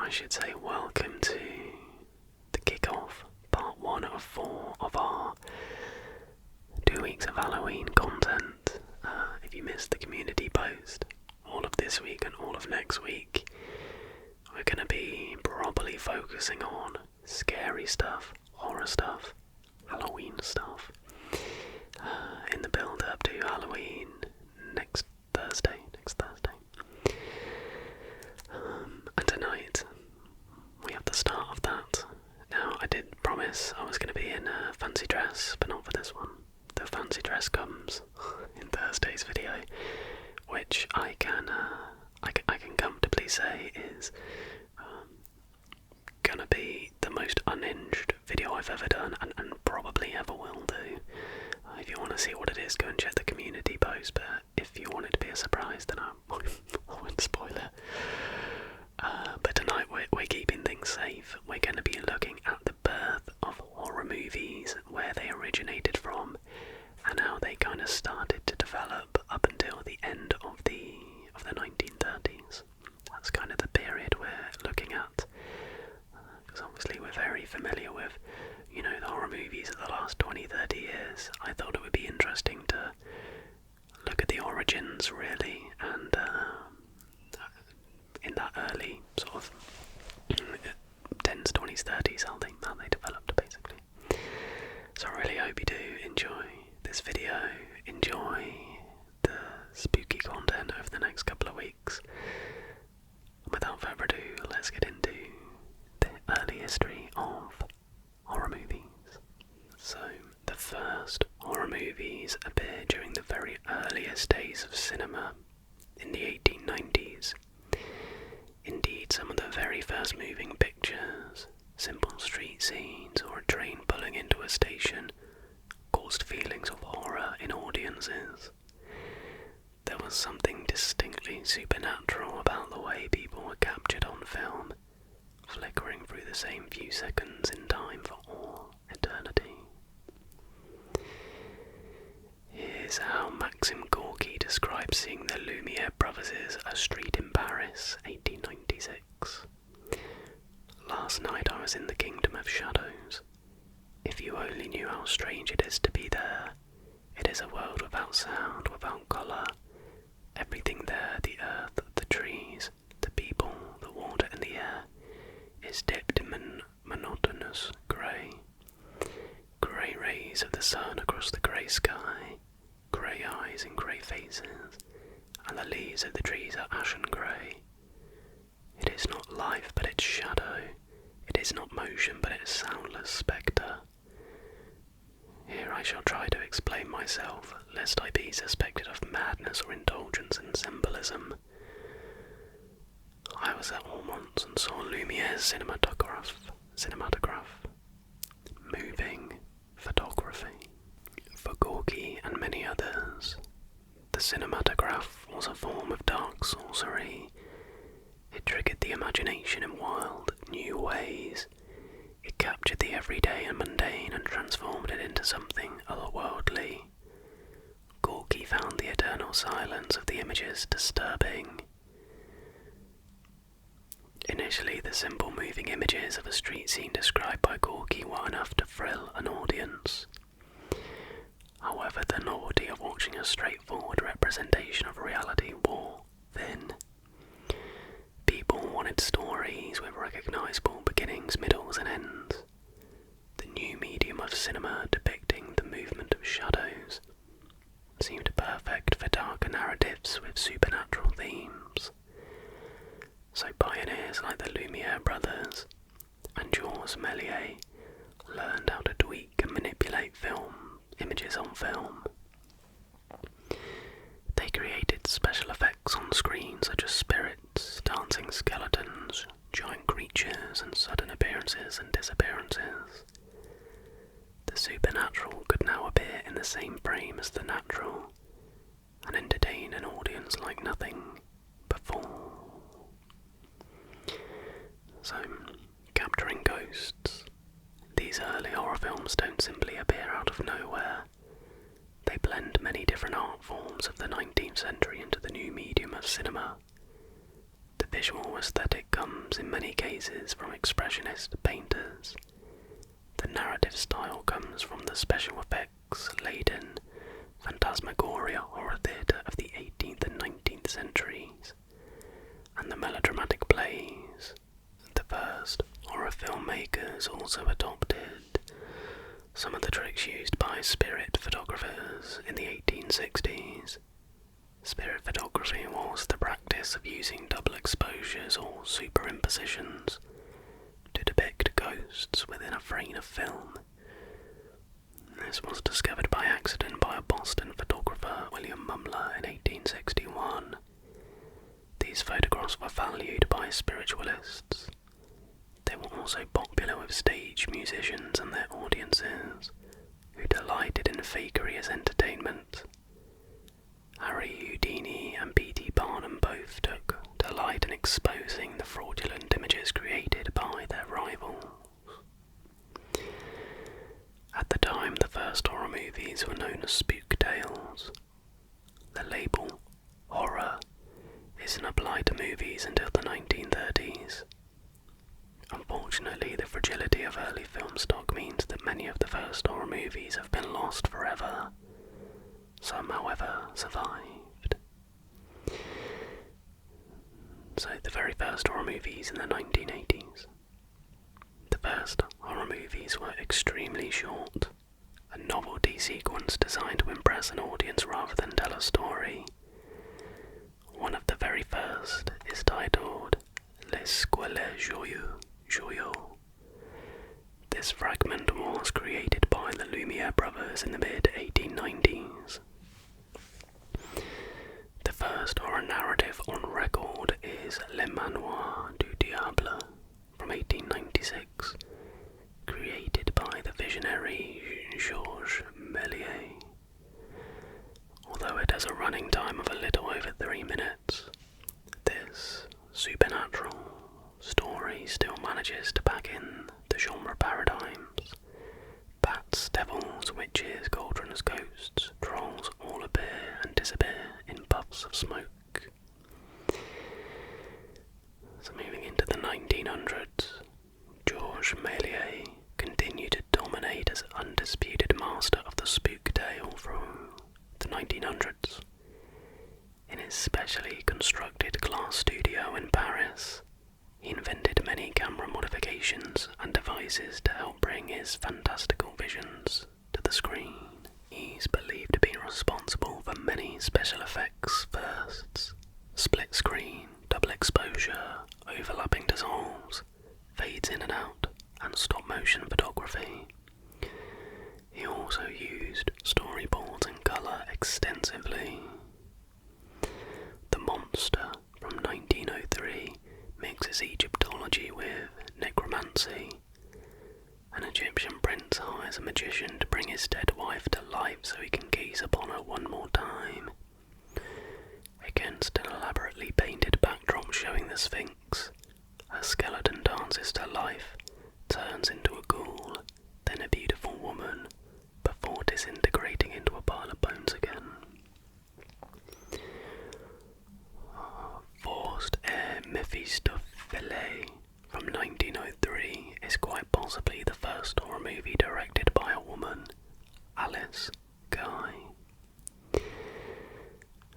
I should say welcome to the kickoff, part 1 of 4 of our 2 weeks of Halloween content. If you missed the community post, all of this week and all of next week, we're going to be properly focusing on scary stuff, horror stuff, Halloween stuff, in the build-up to Halloween next Thursday. And tonight, we have the start of that. Now, I did promise I was going to be in a fancy dress, but not for this one. The fancy dress comes in Thursday's video, which I can comfortably say is gonna be the most unhinged video I've ever done, and probably ever will do. If you want to see what it is, go and check the community post, but if you want it to be a surprise, then I won't spoil it. But tonight we're keeping things safe. We're going to be looking at the birth of horror movies, where they originated from, and how they kind of started to develop up until the end of the 1930s. That's kind of the period we're looking at, because obviously we're very familiar with, the horror movies of the last 20-30 years. I thought it would be interesting to look at the origins, really, and in that early sort of 10s, 20s, 30s, how they developed, basically. So I really hope you do enjoy this video, enjoy the spooky content over the next couple of weeks. Without further ado, let's get into the early history of horror movies. So, the first horror movies appeared during the very earliest days of cinema in the 1890s. Indeed, some of the very first moving pictures, simple street scenes, or a train pulling into a station caused feelings of horror in audiences. There was something distinctly supernatural about the way people were captured on film, flickering through the same few seconds in time for all eternity. Here's how Maxim Gorky describes seeing the Lumiere brothers' A Street in Paris, 1896. Last night I was in the kingdom of shadows. If you only knew how strange it is to be there. It is a world without sound, without colour. Everything there, the earth, the trees, the people, the water and the air, is dipped in monotonous grey. Grey rays of the sun across the grey sky, grey eyes and grey faces, and the leaves of the trees are ashen grey. It is not life, but its shadow. It is not motion, but its soundless spectre. Here I shall try to explain myself, lest I be suspected of madness or indulgence in symbolism. I was at Ormonts and saw Lumiere's cinematograph, moving photography. For Gorky and many others, the cinematograph was a form of dark sorcery. It triggered the imagination in wild, new ways. It captured the everyday and mundane and transformed it into something otherworldly. Gorky found the eternal silence of the images disturbing. Initially, the simple moving images of a street scene described by Gorky were enough to thrill an audience. However, the novelty of watching a straightforward representation of reality wore thin. People wanted stories with recognisable beginnings, middles and ends. The new medium of cinema depicting the movement of shadows seemed perfect for darker narratives with supernatural themes. So pioneers like the Lumiere brothers and Georges Méliès learned how to tweak and manipulate images on film. They created special effects on screen such as spirits, dancing skeletons, giant creatures, and sudden appearances and disappearances. The supernatural could now appear in the same frame as the natural and entertain an audience like nothing before. So, capturing ghosts. These early horror films don't simply appear out of nowhere. They blend many different art forms of the 19th century into the new medium of cinema. The visual aesthetic comes in many cases from expressionist painters. The narrative style comes from the special effects-laden phantasmagoria horror theatre of the 18th and 19th centuries, and the melodramatic plays. The first horror filmmakers also adopted some of the tricks used by spirit photographers in the 1860s. Spirit photography was the practice of using double exposures or superimpositions to depict ghosts within a frame of film. This was discovered by accident by a Boston photographer, William Mumler, in 1861. These photographs were valued by spiritualists. They were also popular with stage musicians and their audiences, who delighted in fakery as entertainment. Harry Houdini and P.T. Barnum both took delight in exposing the fraudulent images created by their rivals. At the time, the first horror movies were known as spook tales. The label horror isn't applied to movies until the 1930s. Unfortunately, the fragility of early film stock means that many of the first horror movies have been lost forever. Some, however, survived. So, the very first horror movies in the 1980s. The first horror movies were extremely short, a novelty sequence designed to impress an audience rather than tell a story. One of the very first is titled Les Squales Joyeux. This fragment was created by the Lumiere brothers in the mid-1890s. The first horror narrative on record is Le Manoir du Diable from 1896, created by the visionary Georges Méliès. Although it has a running time of a little over 3 minutes, this supernatural story still manages to pack in the genre paradigms. Bats, devils, witches, cauldrons, ghosts, trolls all appear and disappear in puffs of smoke. So moving into the 1900s, Georges Méliès continued to dominate as undisputed master of the spook tale through the 1900s. In his specially constructed glass studio in Paris, he invented many camera modifications and devices to help bring his fantastical visions to the screen. He's believed to be responsible for many special effects firsts: split screen, double exposure, overlapping dissolves, fades in and out, and stop motion photography. He also used storyboards and colour extensively. The Monster from 1903 mixes Egyptology with necromancy. An Egyptian prince hires a magician to bring his dead wife to life so he can gaze upon her one more time. Against an elaborately painted backdrop showing the Sphinx, her skeleton dances to life, turns into a ghoul, then a beautiful woman, before disintegrating into a pile of bones again. Forced Air Mephistopheles from 1903 is quite possibly the first horror movie directed by a woman, Alice Guy.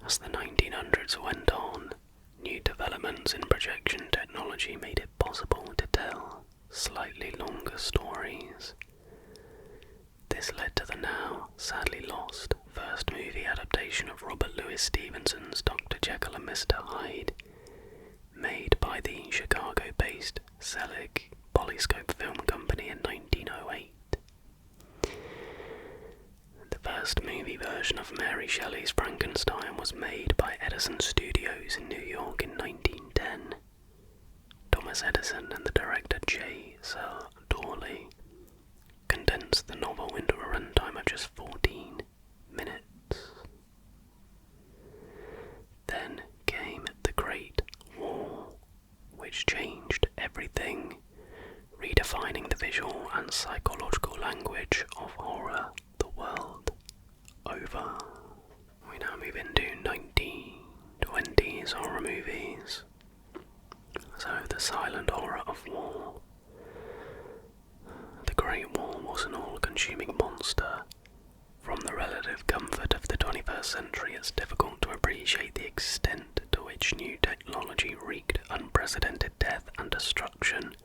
As the 1900s went on, new developments in projection technology made it possible to tell slightly longer stories. This led to the now sadly lost first movie adaptation of Robert Louis Stevenson's Dr. Jekyll and Mr. Hyde, made by the Chicago-based Selig Polyscope Film Company in 1908. The first movie version of Mary Shelley's Frankenstein was made by Edison Studios in New York in 1910. Thomas Edison and the director J. Sir Dorley condensed the novel into a runtime of just 14 minutes. Then came the Great War, which changed everything, redefining the visual and psychological language of horror the world over. We now move into 1920s horror movies. So the silent horror of war. The Great War was an all-consuming monster. From the relative comfort of the 21st century, it's difficult to appreciate the extent to which new technology wreaked unprecedented death and destruction,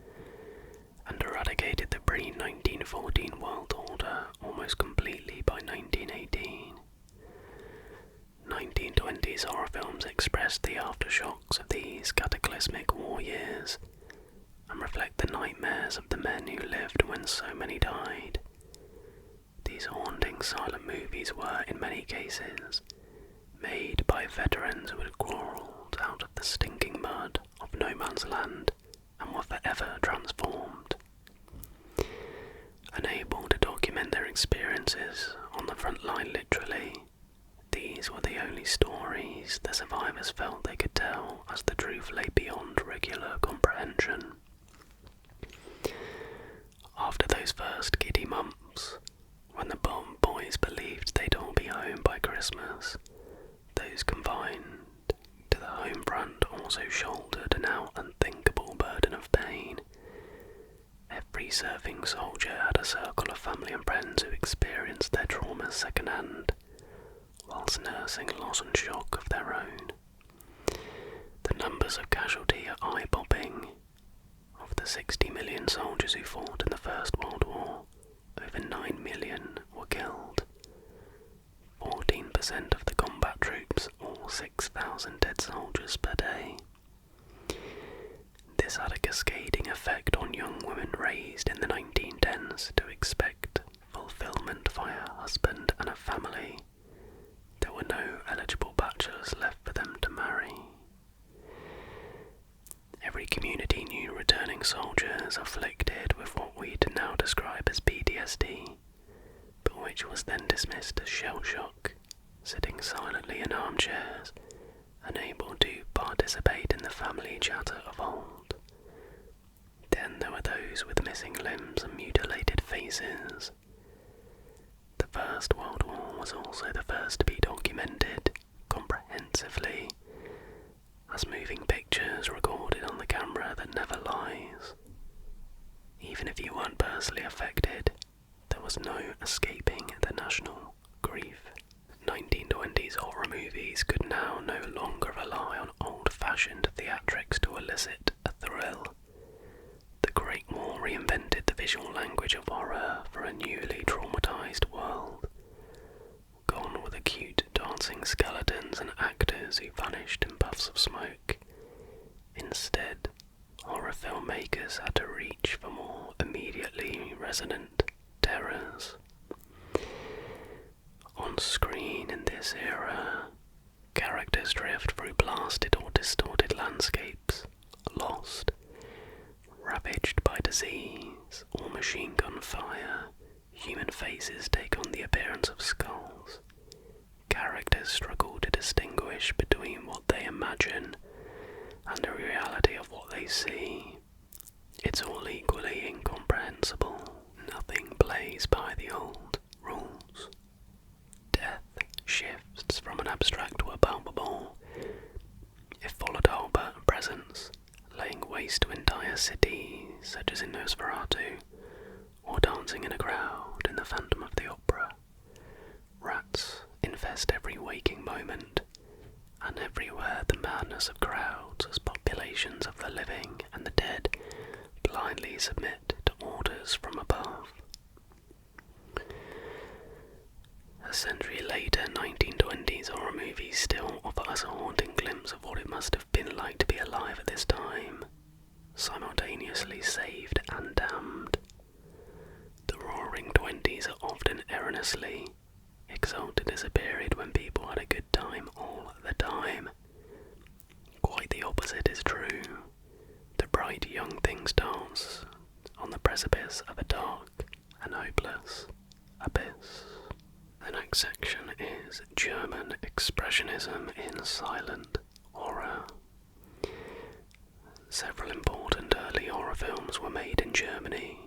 and eradicated the pre-1914 world order almost completely by 1918. 1920s horror films expressed the aftershocks of these cataclysmic war years, and reflect the nightmares of the men who lived when so many died. These haunting silent movies were, in many cases, made by veterans who had crawled out of the stinking mud of no man's land and were forever transformed. Unable to document their experiences on the front line literally, these were the only stories the survivors felt they could tell, as the truth lay beyond regular comprehension. After those first giddy months, when the bomb boys believed they'd all be home by Christmas, those confined to the home front also shouldered a now unthinkable burden of pain. Every serving soldier had a circle of family and friends who experienced their traumas secondhand, whilst nursing loss and shock of their own. The numbers of casualty are eye-popping. Of the 60 million soldiers who fought in the First World War, over 9 million were killed. 14% of the combat troops, or 6,000 dead soldiers per day. This had a cascading effect on young women raised in the 1910s to expect fulfillment via a husband and a family. There were no eligible bachelors left for them to marry. Every community knew returning soldiers afflicted with what we'd now describe as PTSD, but which was then dismissed as shell shock, sitting silently in armchairs, unable to participate in the family chatter of old. Then there were those with missing limbs and mutilated faces. The First World War was also the first to be documented comprehensively, as moving pictures recorded on the camera that never lies. Even if you weren't personally affected, there was no escaping the national grief. 1920s horror movies could now no longer rely on old-fashioned theatrics to elicit a thrill. The Great War reinvented the visual language of horror for a newly traumatized world. Gone were the cute dancing skeletons and actors who vanished in puffs of smoke. Instead, horror filmmakers had to reach for more immediately resonant terrors. On screen in this era, characters drift through blasted or distorted landscapes, lost, ravaged by disease or machine gun fire. Human faces take on the appearance of skulls. Characters struggle to distinguish between what they imagine and the reality of what they see. It's all equally incomprehensible. Nothing plays by the old rules. Death shifts from an abstract to a palpable. If volatile presence, laying waste to entire cities, such as in Nosferatu, or dancing in a crowd in the Phantom of the Opera. Rats infest every waking moment, and everywhere the madness of crowds as populations of the living and the dead blindly submit to orders from above. A century later, 1920s horror movies still offer us a haunting glimpse of what it must have been like to be alive at this time, simultaneously saved and damned. The roaring 20s are often erroneously exalted as a period when people had a good time all the time. Quite the opposite is true. The bright young things dance on the precipice of a dark and hopeless abyss. The next section is German expressionism in silent horror. Several important early horror films were made in Germany.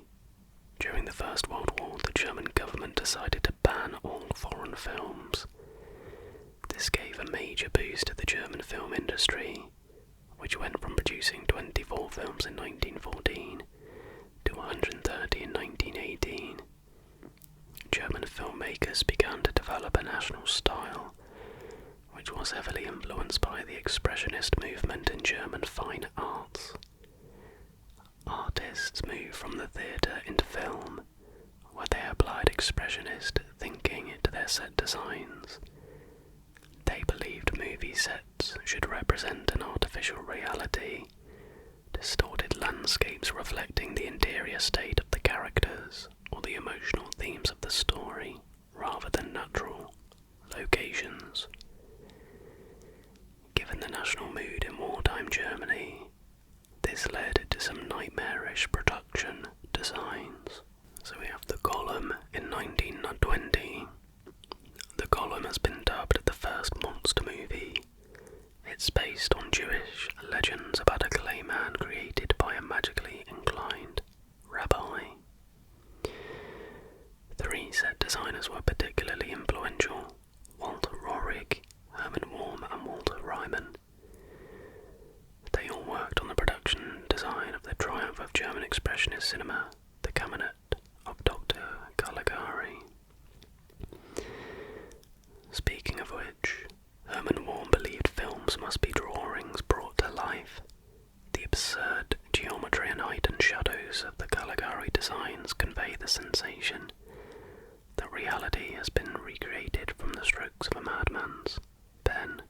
During the First World War, the German government decided to ban all foreign films. This gave a major boost to the German film industry, which went from producing 24 films in 1914 to 130 in 1918, German filmmakers began to develop a national style which was heavily influenced by the expressionist movement in German fine arts. Artists moved from the theatre into film, where they applied expressionist thinking to their set designs. They believed movie sets should represent an artificial reality, distorted landscapes reflecting the interior state of the characters or the emotional themes of the story, rather than natural locations. Given the national mood in wartime Germany, this led to some nightmarish production designs. So we have the Golem in 1920. The Golem has been dubbed the first monster movie. It's based on Jewish legends about a clay man created by a magically inclined rabbi. 3 set designers were particularly influential: Walter Rohrig, Hermann Worm and Walter Reimann. They all worked on the production design of the triumph of German expressionist cinema, The Cabinet of Dr. Caligari. Speaking of which, Hermann Worm believed films must be drawings brought to life. The absurd geometry and heightened shadows of the Caligari designs convey the sensation that reality has been recreated from the strokes of a madman's pen.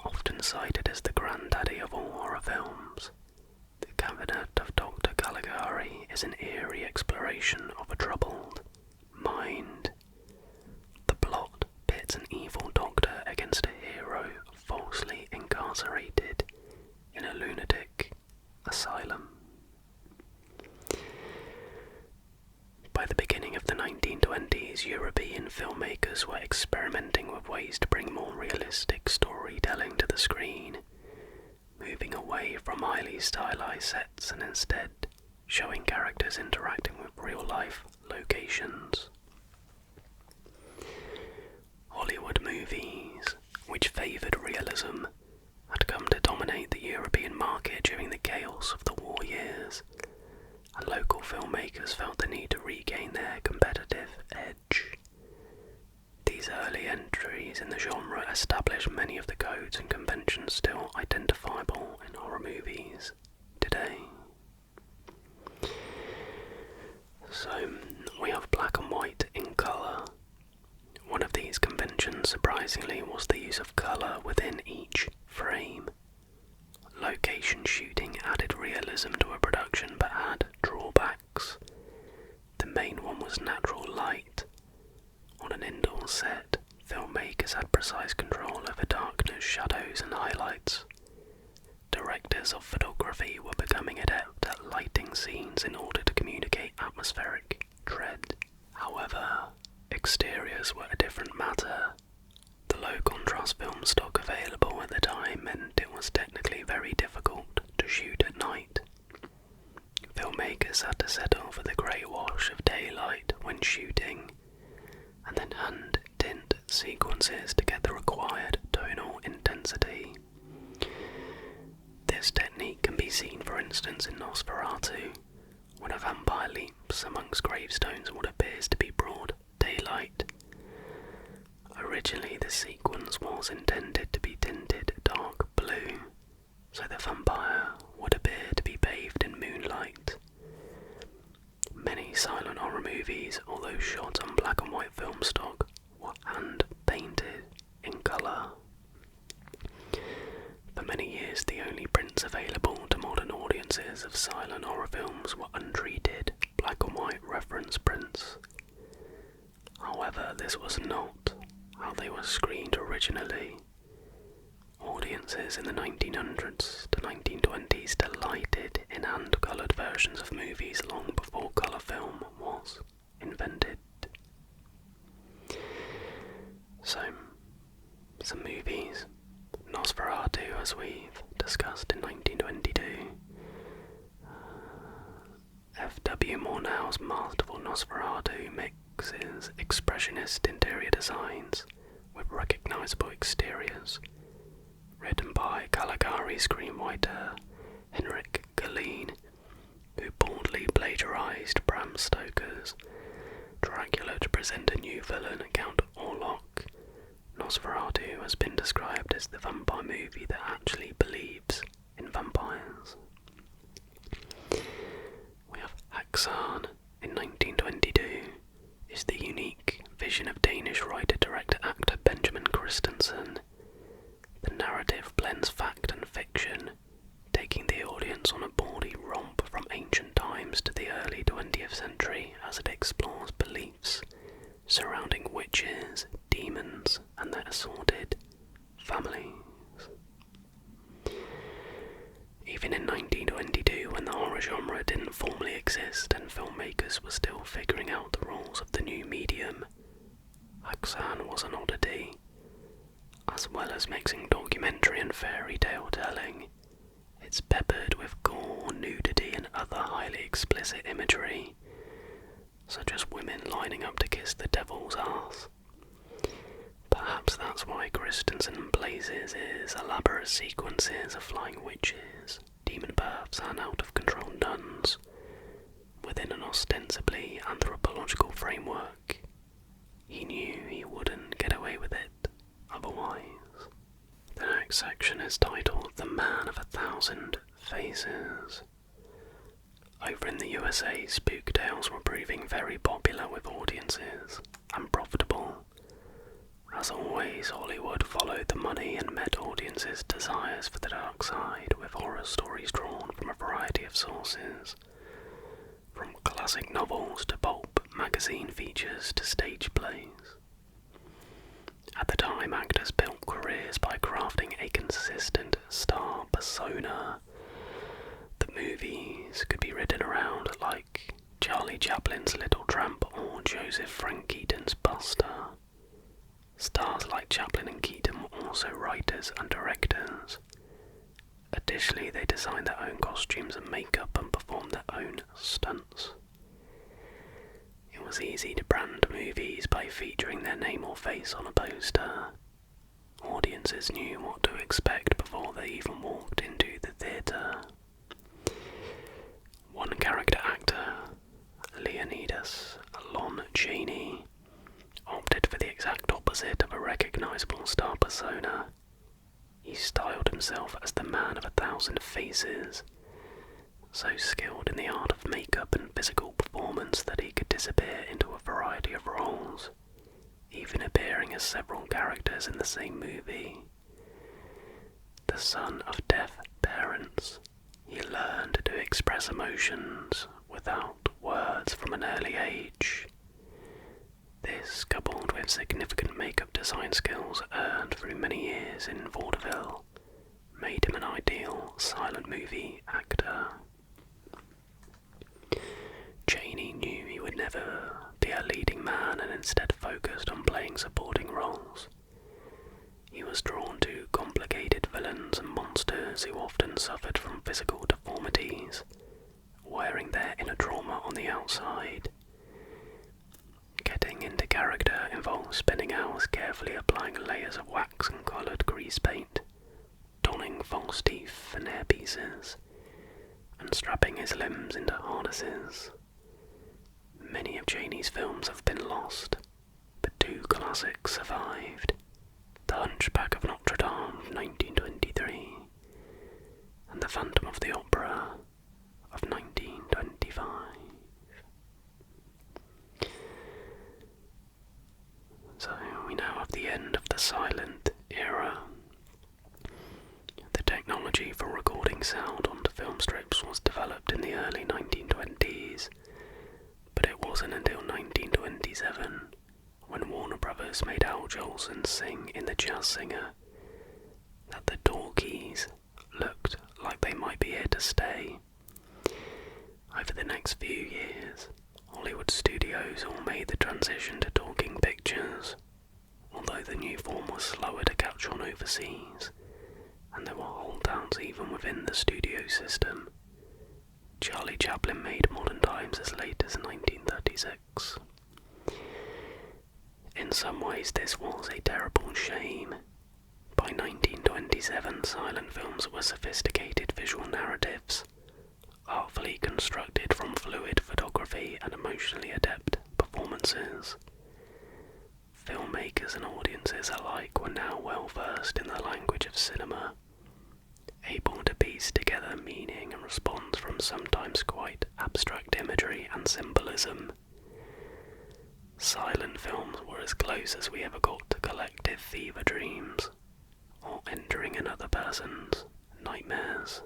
Often cited as the granddaddy of all horror films, The Cabinet of Dr. Caligari is an eerie exploration of a troubled mind. The plot pits an evil doctor against a hero falsely incarcerated in a lunatic asylum. By the beginning of the 1920s, European filmmakers were experimenting with ways to bring more realistic storytelling to the screen, moving away from highly stylized sets and instead showing characters interacting with real-life locations. Hollywood movies, which favoured realism, had come to dominate the European market during the chaos of the war years, and local filmmakers felt the need to regain their competitive edge. These early entries in the genre established many of the codes and conventions still identifiable in horror movies today. So, we have black and white in colour. One of these conventions, surprisingly, was the use of colour within each frame. Location shooting added realism to a production but had drawbacks. The main one was natural light. On an indoor set, filmmakers had precise control over darkness, shadows and highlights. Directors of photography were becoming adept at lighting scenes in order to communicate atmospheric dread. However, exteriors were a different matter. The low contrast film stock available at the time meant it was technically very difficult to shoot at night. Filmmakers had to settle for the grey wash of daylight when shooting, and then hand tint sequences to get the required tonal intensity. This technique can be seen, for instance, in Nosferatu, when a vampire leaps amongst gravestones in what appears to be broad daylight. Originally, the sequence was intended to be tinted dark blue, so the vampire would appear to be bathed in moonlight. Many silent horror movies, although shot on black and white film stock, were hand-painted in colour. For many years, the only prints available to modern audiences of silent horror films were untreated black and white reference prints. However, this was not how they were screened originally. Audiences in the 1900s to 1920s delighted in hand-coloured versions of movies long before colour film was invented. So, some movies. Nosferatu, as we've discussed, in 1922. F.W. Murnau's masterful Nosferatu mixes expressionist interior designs with recognisable exteriors. Written by Caligari Harry screenwriter Henrik Galeen, who boldly plagiarised Bram Stoker's Dracula to present a new villain, Count Orlok. Nosferatu has been described as the vampire movie that actually believes in vampires. We have Haxan in 1922 is the unique vision of Danish writer-director-actor Benjamin Christensen. The narrative blends fact and fiction, taking the audience on a bawdy romp from ancient times to the early 20th century as it explores beliefs surrounding witches, demons, and their assorted families. Even in 1922, when the horror genre didn't formally exist and filmmakers were still figuring out the rules of the new medium, Haxan was an oddity. As well as mixing documentary and fairy tale telling, it's peppered with gore, nudity, and other highly explicit imagery, such as women lining up to kiss the devil's ass. Perhaps that's why Christensen places his elaborate sequences of flying witches, demon births, and out-of-control nuns within an ostensibly anthropological framework. He knew he wouldn't get away with it otherwise. The next section is titled The Man of 1,000 Faces. Over in the USA, spook tales were proving very popular with audiences, and profitable. As always, Hollywood followed the money and met audiences' desires for the dark side, with horror stories drawn from a variety of sources, from classic novels to pulp magazine features to stage plays. At the time, actors built careers by crafting a consistent star persona. The movies could be written around like Charlie Chaplin's Little Tramp or Joseph Frank Keaton's Buster. Stars like Chaplin and Keaton were also writers and directors. Additionally, they designed their own costumes and makeup and performed their own stunts. It was easy to brand movies by featuring their name or face on a poster. Audiences knew what to expect before they even walked into the theatre. One character actor, Leonidas Lon Chaney, opted for the exact opposite of a recognisable star persona. He styled himself as the Man of 1,000 Faces, so skilled in the art of makeup and physical performance that he could disappear into a variety of roles, even appearing as several characters in the same movie. The son of deaf parents, he learned to express emotions without words from an early age. This, coupled with significant makeup design skills earned through many years in vaudeville, made him an ideal silent movie actor. Chaney knew he would never be a leading man and instead focused on playing supporting roles. He was drawn to complicated villains and monsters who often suffered from physical deformities, wearing their inner trauma on the outside. Getting into character involves spending hours carefully applying layers of wax and coloured grease paint, donning false teeth and hairpieces, and strapping his limbs into harnesses. Many of Chaney's films have been lost, but two classics survived: The Hunchback of Notre Dame of 1923 and The Phantom of the Opera of 1925. So we now have the end of the silent era. The technology for recording sound onto film strips was developed in the early 1920s, but it wasn't until 1927, when Warner Brothers made Al Jolson sing in The Jazz Singer, that the talkies looked like they might be here to stay. Over the next few years, Hollywood studios all made the transition to talking pictures, although the new form was slower to catch on overseas, and there were holdouts even within the studio system. Charlie Chaplin made Modern Times as late as 1936. In some ways this was a terrible shame. By By 1927, silent films were sophisticated visual narratives, artfully constructed from fluid photography and emotionally adept performances. Filmmakers and audiences alike were now well versed in the language of cinema, able to piece together meaning and response from sometimes quite abstract imagery and symbolism. Silent films were as close as we ever got to collective fever dreams, or entering another person's nightmares.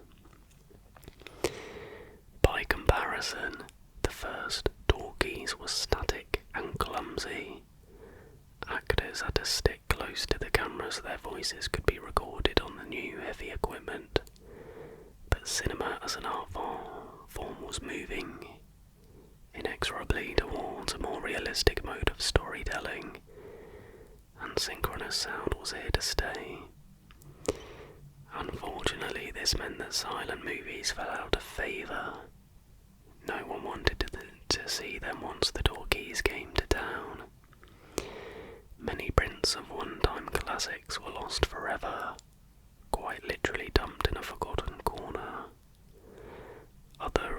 By comparison, the first talkies was static and clumsy. Actors had to stick close to the camera so their voices could be recorded on the new heavy equipment, but cinema as an art form was moving inexorably towards a more realistic mode of storytelling, and synchronous sound was here to stay. Unfortunately, this meant that silent movies fell out of favour. No one wanted to see them once the talkies came to town. Many prints of one-time classics were lost forever, quite literally dumped in a forgotten corner. Other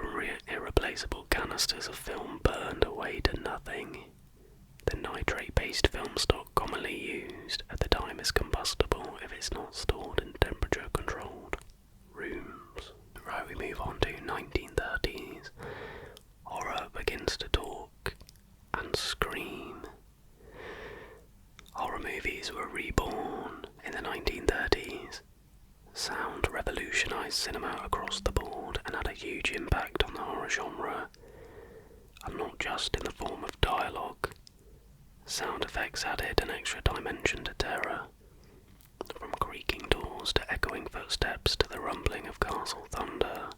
irreplaceable canisters of film burned away to nothing. The nitrate-based film stock commonly used at the time is combustible if it's not stored in temperature-controlled rooms. Right, we move on to 1930s. Horror begins to talk and scream. Horror movies were reborn in the 1930s. Sound revolutionized cinema across the board and had a huge impact on the horror genre, and not just in the form of dialogue. Sound effects added an extra dimension to terror, from creaking doors to echoing footsteps to the rumbling of castle thunder.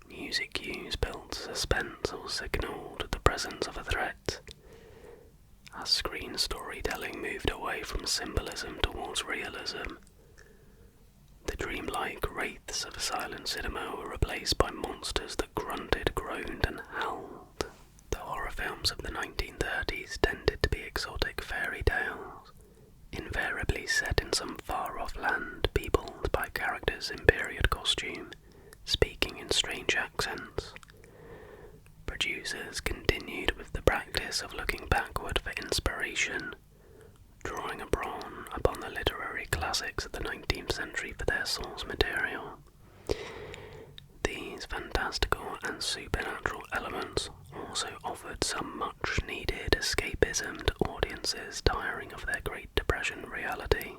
Music cues built suspense or signalled the presence of a threat. As screen storytelling moved away from symbolism towards realism, the dreamlike wraiths of silent cinema were replaced by monsters that grunted, groaned, and howled. The horror films of the 1930s tended to be exotic fairy tales, invariably set in some far-off land peopled by characters in period costume, speaking in strange accents. Producers continued with the practice of looking backward for inspiration, drawing upon the literary classics of the 19th century for their source material. These fantastical and supernatural elements also offered some much-needed escapism to audiences tiring of their Great Depression reality.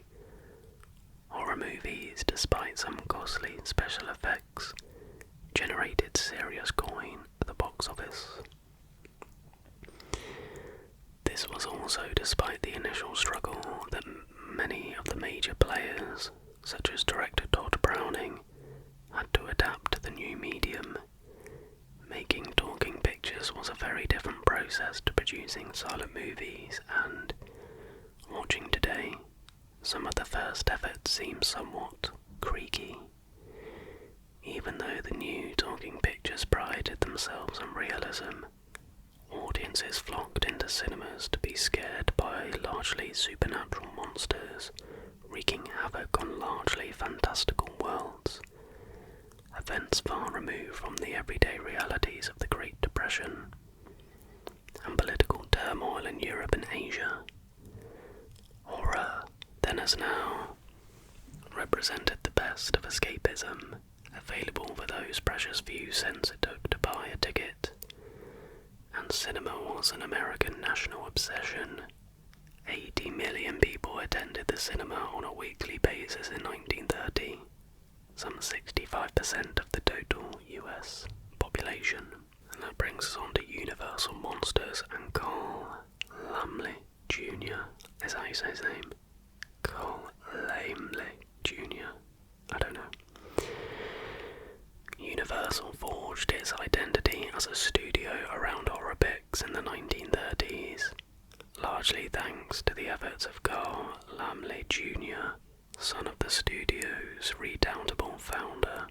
Horror movies, despite some costly special effects, generated serious coin at the box office. This was also despite the initial struggle that many of the major players, such as director Todd Browning, had to adapt to the new medium. Making talking pictures was a very different process to producing silent movies, and, watching today, some of the first efforts seem somewhat creaky. Even though the new talking pictures prided themselves on realism, audiences flocked into cinemas to be scared by largely supernatural monsters, wreaking havoc on largely fantastical worlds. Events far removed from the everyday realities of the Great Depression and political turmoil in Europe and Asia. Horror, then as now, represented the best of escapism, available for those precious few cents it took to buy a ticket. And cinema was an American national obsession. 80 million people attended the cinema on a weekly basis in 1930, some 65% of the total US population. And that brings us on to Universal Monsters and Carl Laemmle Jr. Is that how you say his name? Carl Laemmle Jr. I don't know. Universal forged its identity as a studio around horror pics in the 1930s, largely thanks to the efforts of Carl Laemmle Jr., son of the studio's redoubtable founder.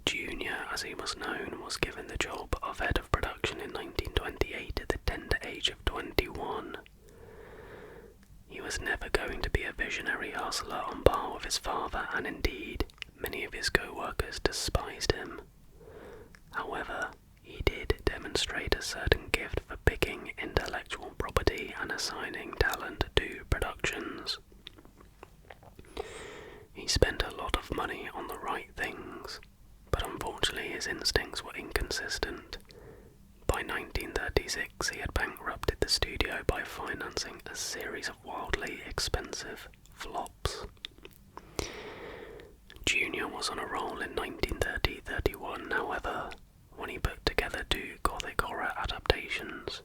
Jr., as he was known, was given the job of head of production in 1928 at the tender age of 21. He was never going to be a visionary father, and indeed many of his co-workers despised him. However, he did demonstrate a certain gift for picking intellectual property and assigning talent to productions. He spent a lot of money on the right things, but unfortunately his instincts were inconsistent. By 1936 he had bankrupted the studio by financing a series of wildly expensive flops. Junior was on a roll in 1930-31, however, when he put together two gothic horror adaptations,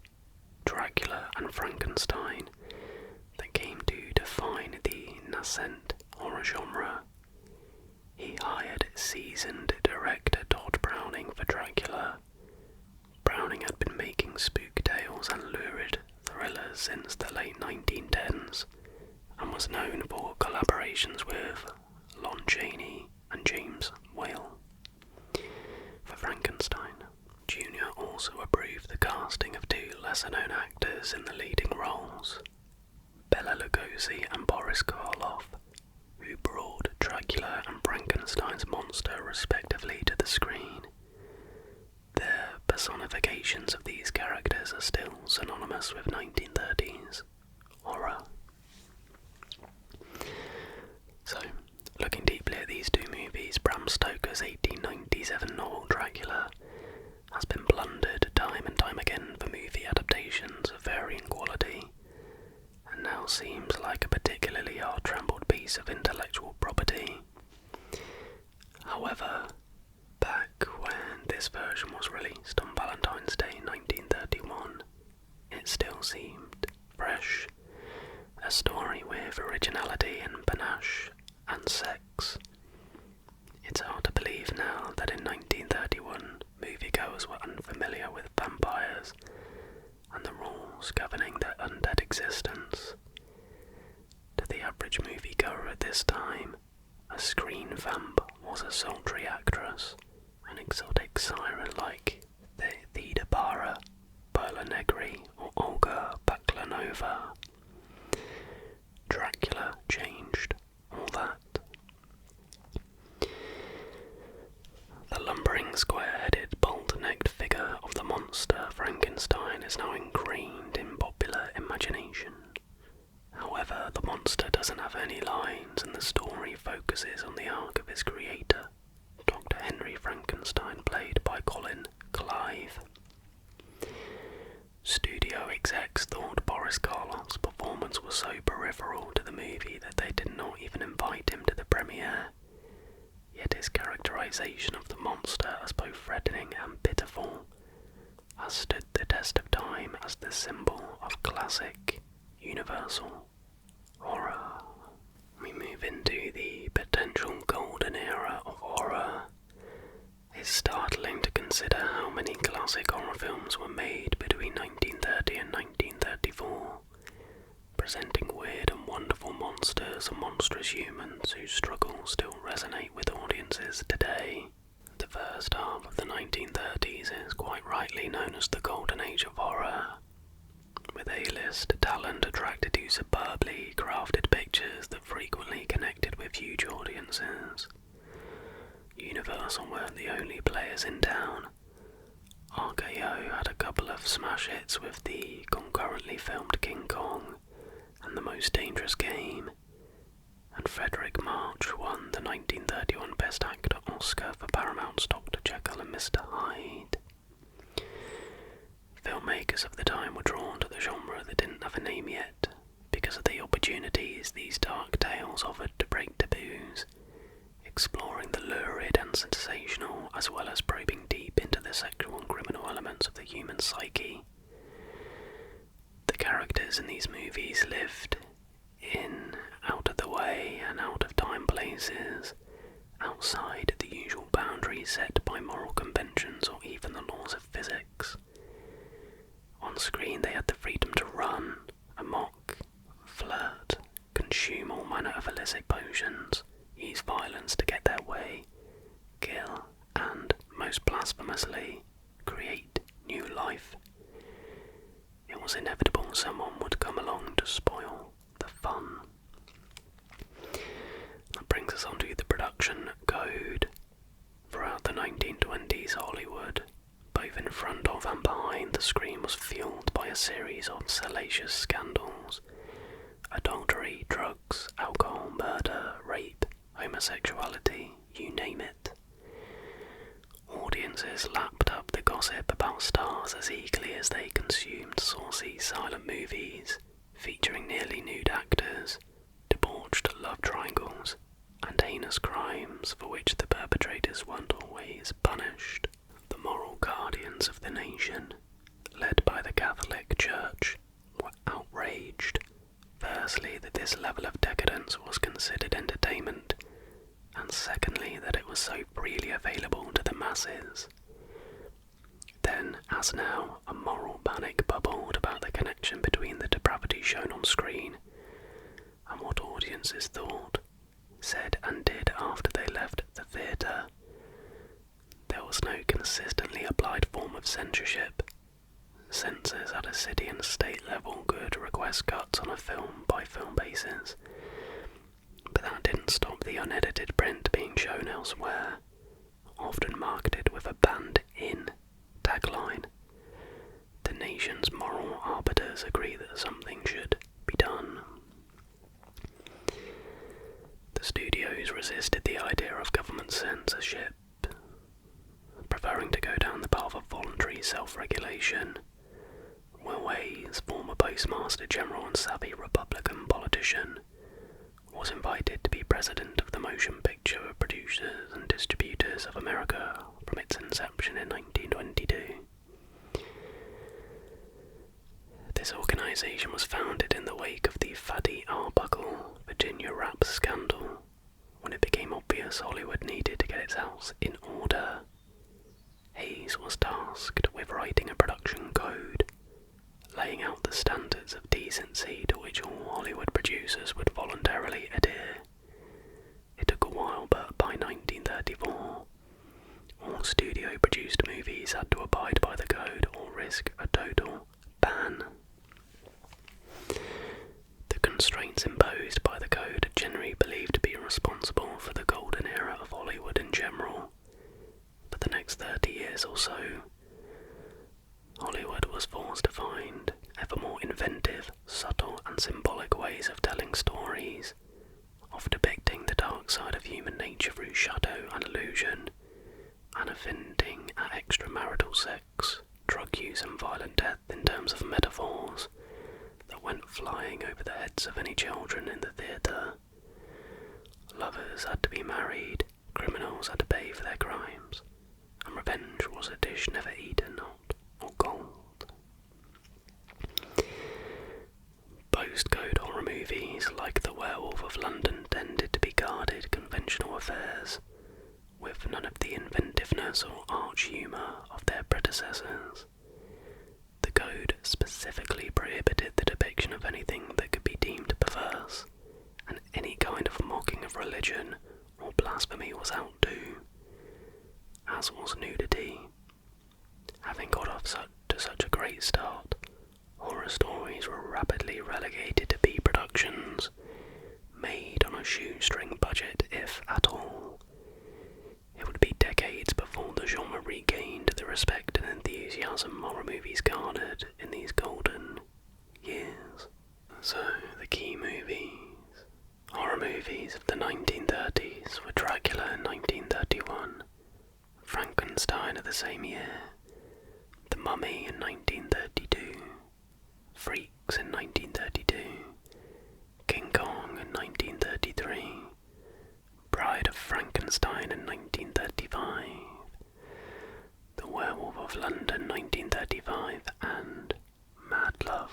Dracula and Frankenstein, that came to define the nascent horror genre. He hired seasoned director Todd Browning for Dracula. Browning had been making spook tales and lurid thrillers since the late 1910s, and was known for collaborations with Lon Chaney and James Whale. For Frankenstein, Junior also approved the casting of two lesser-known actors in the leading roles, Bela Lugosi and Boris Karloff, who brought Dracula and Frankenstein's monster respectively to the screen. Their personifications of these characters are still synonymous with 1930s horror. So, looking deeply at these two movies, Bram Stoker's 1897 novel Dracula has been plundered time and time again for movie adaptations of varying quality, and now seems like a particularly hard-trampled piece of intellectual property. However, back when this version was released on Valentine's Day 1931, it still seemed fresh, a story with originality and panache and sex. It's hard to believe now that in 1931 moviegoers were unfamiliar with vampires and the rules governing their undead existence. To the average moviegoer at this time, a screen vamp was a sultry actress, an exotic siren like the Theda Bara, Perla Negri or Olga Baklanova. Dracula changed all that. The lumbering, square-headed, bolt-necked figure of the monster Frankenstein is now ingrained in popular imagination. However, the monster doesn't have any lines, and the story focuses on the arc of his creator, Dr. Henry Frankenstein, played by Colin Clive. Studio execs thought Boris Karloff's performance was so peripheral to the movie that they did not even invite him to the premiere. Yet his characterization of the monster as both threatening and pitiful has stood the test of time as the symbol of classic, universal horror. We move into the potential golden era of horror. It's startling to consider how many classic horror films were made between 1930 and 1934, presenting weird and wonderful monsters and monstrous humans whose struggles still resonate with audiences today. The first half of the 1930s is quite rightly known as the golden age of horror, with A-list talent attracted to superbly crafted pictures that frequently connected with huge audiences. Universal weren't the only players in town. RKO had a couple of smash hits with the concurrently filmed King Kong and The Most Dangerous Game, and Frederick March won the 1931 Best Actor Oscar for Paramount's Dr. Jekyll and Mr. Hyde. Filmmakers of the time were drawn to the genre that didn't have a name yet, because of the opportunities these dark tales offered to break taboos, exploring the lurid and sensational, as well as probing deep into the sexual and criminal elements of the human psyche. The characters in these movies lived in, out of the way and out of time places, outside the usual boundaries set by moral conventions or even the laws of physics. On screen they had the freedom to run, amok, flirt, consume all manner of illicit potions, use violence to get their way, kill, and, most blasphemously, create new life. It was inevitable someone would come along to spoil the fun. That brings us on to production code. Throughout the 1920s Hollywood, both in front of and behind the screen, was fueled by a series of salacious scandals: adultery, drugs, alcohol, murder, rape, homosexuality, you name it. Audiences lapped up the gossip about stars as eagerly as they consumed saucy silent movies featuring nearly nude actors, debauched love triangles, and heinous crimes for which the perpetrators weren't always punished. The moral guardians of the nation, led by the Catholic Church, were outraged, firstly that this level of decadence was considered entertainment, and secondly that it was so freely available to the masses. Then, as now, a moral panic bubbled about the connection between the depravity shown on screen and what audiences thought, said and did after they left the theatre. There was no consistently applied form of censorship. Censors at a city and state level could request cuts on a film-by-film basis, but that didn't stop the unedited print being shown elsewhere, often marketed with a "banned in" tagline. The nation's moral arbiters agree that something should be done. The studios resisted the idea of government censorship, preferring to go down the path of voluntary self-regulation. Will Hayes, former Postmaster General and savvy Republican politician, was invited to be president of the Motion Picture Producers and Distributors of America from its inception in 1922. This organization was founded in the wake of the Fatty Arbuckle Virginia rap scandal, when it became obvious Hollywood needed to get its house in order. Hayes was tasked with writing a production code, laying out the standards of decency to which all Hollywood producers would voluntarily adhere. It took a while, but by 1934, all studio-produced movies had to abide by the code or risk a total ban. The constraints imposed by the code are generally believed to be responsible for the golden era of Hollywood in general. For the next 30 years or so, Hollywood was forced to find ever more inventive, subtle and symbolic ways of telling stories, of depicting the dark side of human nature through shadow and illusion, and of hinting at extramarital sex, drug use and violent death in terms of metaphors that went flying over the heads of any children in the theatre. Lovers had to be married, criminals had to pay for their crimes, and revenge was a dish never eaten hot or cold. Post-code horror movies like The Werewolf of London tended to be guarded conventional affairs, with none of the inventiveness or arch humour of their predecessors. The code specifically prohibited the depiction of anything that could be deemed perverse, and any kind of mocking of religion or blasphemy was out too, as was nudity. Having got off to such a great start, horror stories were rapidly relegated to B-productions, made on a shoestring budget if at all. It would be decades before the genre regained the respect and enthusiasm horror movies garnered in these golden years. So, the key horror movies of the 1930s were Dracula in 1931, Frankenstein of the same year, The Mummy in 1932, Freaks in 1932, King Kong in 1933, Bride of Frankenstein in 1935, The Werewolf of London 1935, and Mad Love,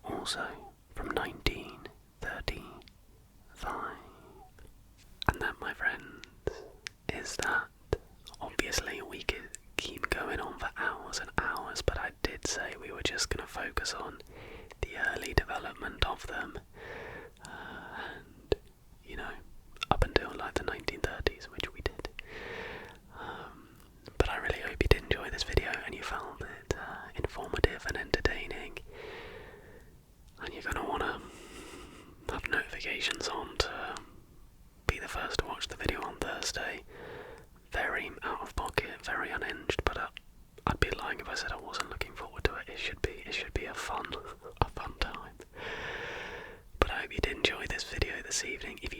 also from 1935. And that, my friends, is that. Obviously we could keep going on for hours and hours, but I did say we were just going to focus on the early development of them, and up until like the 1930s, which we did. But I really hope you did enjoy this video and you found it informative and entertaining, and you're going to want to have notifications on to be the first to watch the video on must say, very out of pocket, very unhinged, but I'd be lying if I said I wasn't looking forward to it. It should be a fun time. But I hope you did enjoy this video this evening. If